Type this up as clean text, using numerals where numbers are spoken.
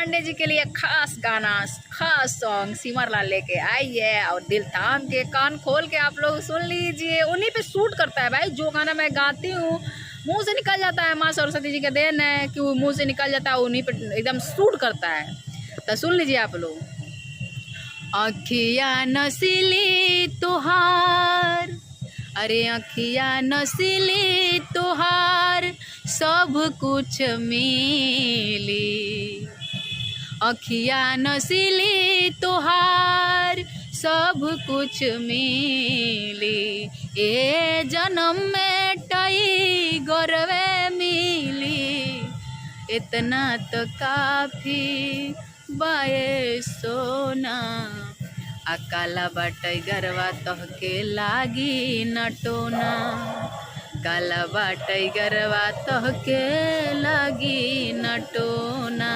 पांडे जी के लिए खास गाना, खास सॉन्ग सिमर लाल लेके आई है और दिल थाम के कान खोल के आप लोग सुन लीजिए। उन्हीं पे शूट करता है भाई, जो गाना मैं गाती हूँ मुंह से निकल जाता है, माँ सरस्वती जी का देन है कि वो मुंह से निकल जाता है, उन्हीं पे एकदम शूट करता है। तो सुन लीजिए आप लोग। अखिया नसीली तुहार, अरे अखिया नसीली तुहार सब कुछ मिली, अखिया नसीली तुहार सब कुछ मिली, ए जन्म में टई गौरवे मिली, इतना तो काफी बाए सोना, आ काला बाटई गरवा तोहके लागी नटोना, काला बाटई गरवा तोहके लागी नटोना।